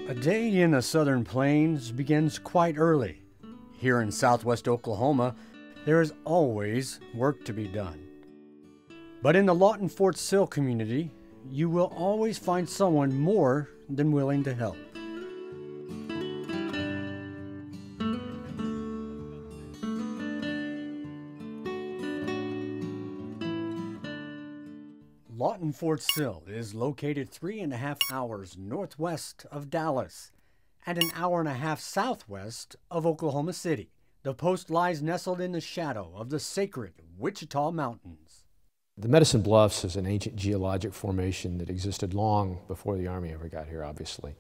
A day in the southern plains begins quite early. Here in southwest Oklahoma, there is always work to be done. But in the Lawton-Fort Sill community, you will always find someone more than willing to help. Lawton-Fort Sill is located 3.5 hours northwest of Dallas and an hour and a half southwest of Oklahoma City. The post lies nestled in the shadow of the sacred Wichita Mountains. The Medicine Bluffs is an ancient geologic formation that existed long before the Army ever got here, obviously.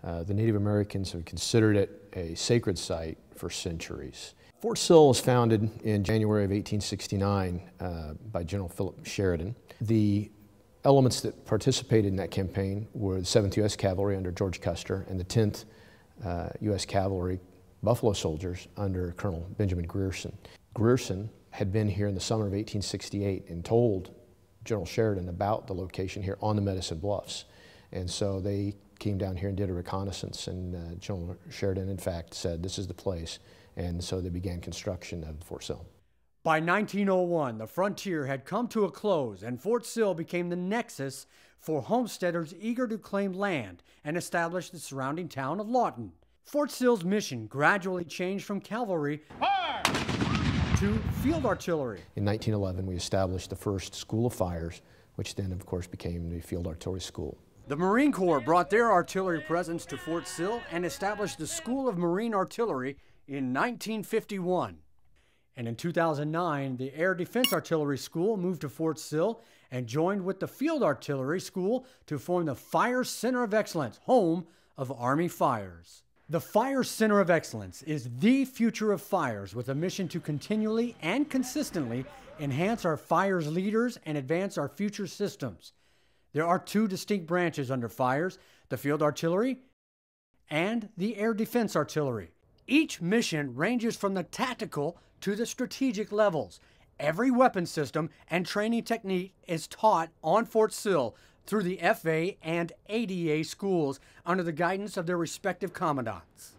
The Native Americans have considered it a sacred site for centuries. Fort Sill was founded in January of 1869 by General Philip Sheridan. The elements that participated in that campaign were the 7th U.S. Cavalry under George Custer and the 10th U.S. Cavalry Buffalo Soldiers under Colonel Benjamin Grierson. Grierson had been here in the summer of 1868 and told General Sheridan about the location here on the Medicine Bluffs. And so they came down here and did a reconnaissance, and General Sheridan, in fact, said this is the place. And so they began construction of Fort Sill. By 1901, the frontier had come to a close, and Fort Sill became the nexus for homesteaders eager to claim land and establish the surrounding town of Lawton. Fort Sill's mission gradually changed from cavalry to field artillery. In 1911, we established the first School of Fires, which then, of course, became the Field Artillery School. The Marine Corps brought their artillery presence to Fort Sill and established the School of Marine Artillery in 1951. And in 2009, the Air Defense Artillery School moved to Fort Sill and joined with the Field Artillery School to form the Fire Center of Excellence, home of Army Fires. The Fire Center of Excellence is the future of fires, with a mission to continually and consistently enhance our fires leaders and advance our future systems. There are two distinct branches under fires: the Field Artillery and the Air Defense Artillery. Each mission ranges from the tactical to the strategic levels. Every weapon system and training technique is taught on Fort Sill through the FA and ADA schools under the guidance of their respective commandants.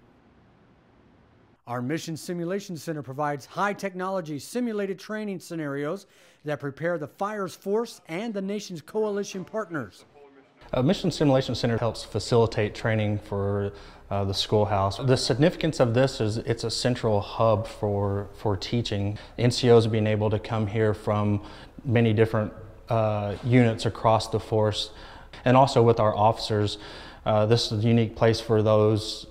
Our Mission Simulation Center provides high-technology simulated training scenarios that prepare the Fires Force and the nation's coalition partners. Mission Simulation Center helps facilitate training for the schoolhouse. The significance of this is it's a central hub for teaching. NCOs being able to come here from many different units across the force, and also with our officers. This is a unique place for those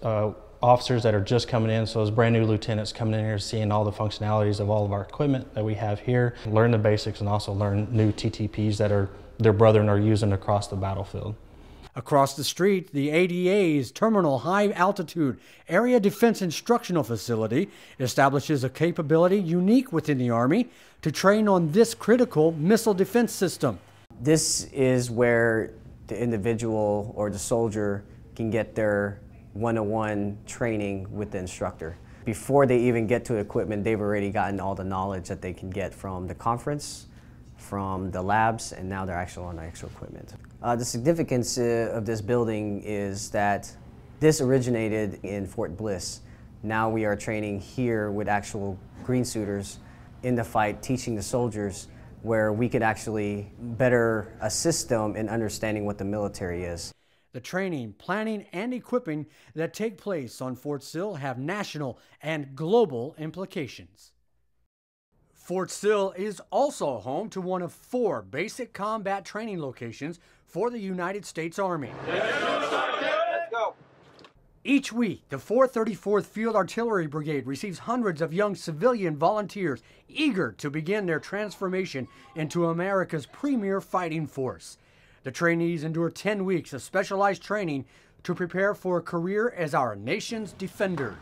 officers that are just coming in, so as brand new lieutenants coming in here, seeing all the functionalities of all of our equipment that we have here, learn the basics and also learn new TTPs that their brethren are using across the battlefield. Across the street, the ADA's Terminal High Altitude Area Defense Instructional Facility establishes a capability unique within the Army to train on this critical missile defense system. This is where the individual or the soldier can get their one-on-one training with the instructor. Before they even get to equipment, they've already gotten all the knowledge that they can get from the conference, from the labs, and now they're actually on the actual equipment. The significance of this building is that this originated in Fort Bliss. Now we are training here with actual green suiters in the fight, teaching the soldiers where we could actually better assist them in understanding what the military is. The training, planning, and equipping that take place on Fort Sill have national and global implications. Fort Sill is also home to one of 4 basic combat training locations for the United States Army. Let's go. Each week, the 434th Field Artillery Brigade receives hundreds of young civilian volunteers eager to begin their transformation into America's premier fighting force. The trainees endure 10 weeks of specialized training to prepare for a career as our nation's defenders.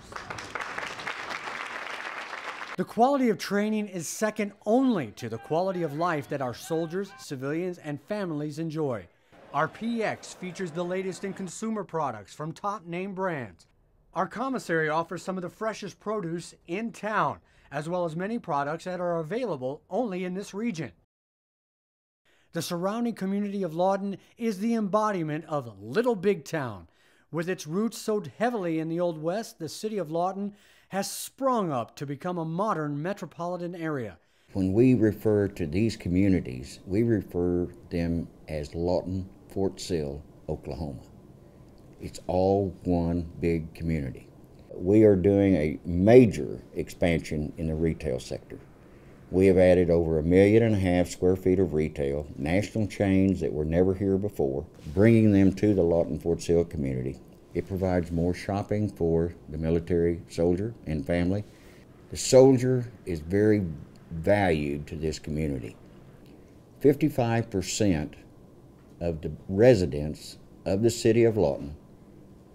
The quality of training is second only to the quality of life that our soldiers, civilians, and families enjoy. Our PX features the latest in consumer products from top name brands. Our commissary offers some of the freshest produce in town, as well as many products that are available only in this region. The surrounding community of Lawton is the embodiment of Little Big Town, With its roots sowed heavily in the Old West, the city of Lawton has sprung up to become a modern metropolitan area. When we refer to these communities, we refer them as Lawton, Fort Sill, Oklahoma. It's all one big community. We are doing a major expansion in the retail sector. We have added over 1.5 million square feet of retail, national chains that were never here before, bringing them to the Lawton Fort Sill community. It provides more shopping for the military soldier and family. The soldier is very valued to this community. 55% of the residents of the city of Lawton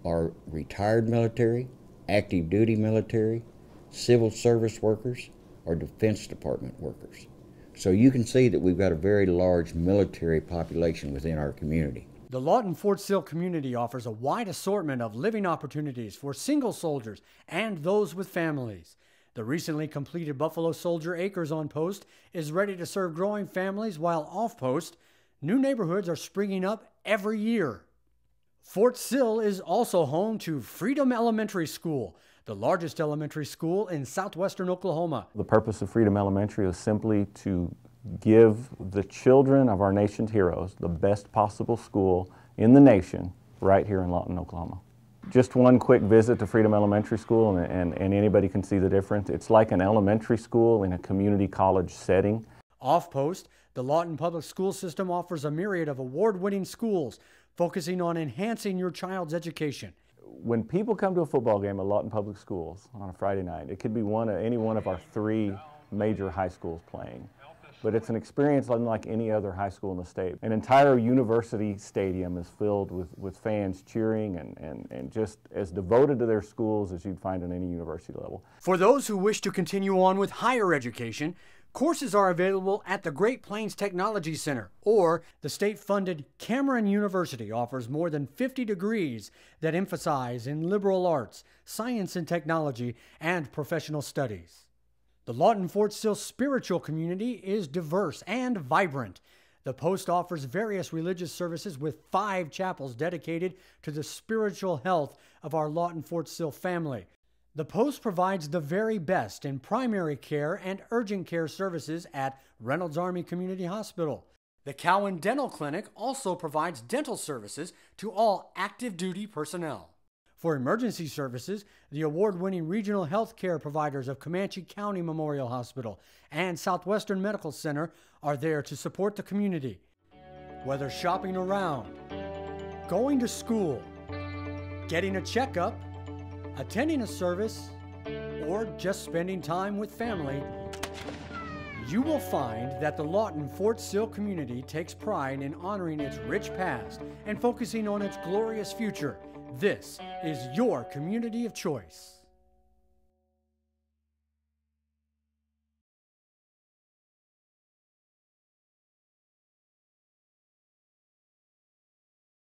are retired military, active duty military, civil service workers, or Defense Department workers. So you can see that we've got a very large military population within our community. The Lawton Fort Sill community offers a wide assortment of living opportunities for single soldiers and those with families. The recently completed Buffalo Soldier Acres on post is ready to serve growing families, while off post, new neighborhoods are springing up every year. Fort Sill is also home to Freedom Elementary School, the largest elementary school in southwestern Oklahoma. The purpose of Freedom Elementary is simply to give the children of our nation's heroes the best possible school in the nation right here in Lawton, Oklahoma. Just one quick visit to Freedom Elementary School and anybody can see the difference. It's like an elementary school in a community college setting. Off post, the Lawton Public School System offers a myriad of award-winning schools focusing on enhancing your child's education. When people come to a football game at Lawton Public Schools on a Friday night, it could be any one of our 3 major high schools playing. But it's an experience unlike any other high school in the state. An entire university stadium is filled with fans cheering and just as devoted to their schools as you'd find at any university level. For those who wish to continue on with higher education, courses are available at the Great Plains Technology Center, or the state-funded Cameron University offers more than 50 degrees that emphasize in liberal arts, science and technology, and professional studies. The Lawton Fort Sill spiritual community is diverse and vibrant. The post offers various religious services with 5 chapels dedicated to the spiritual health of our Lawton Fort Sill family. The post provides the very best in primary care and urgent care services at Reynolds Army Community Hospital. The Cowan Dental Clinic also provides dental services to all active duty personnel. For emergency services, the award-winning regional health care providers of Comanche County Memorial Hospital and Southwestern Medical Center are there to support the community. Whether shopping around, going to school, getting a checkup, attending a service, or just spending time with family, you will find that the Lawton Fort Sill community takes pride in honoring its rich past and focusing on its glorious future. This is your community of choice.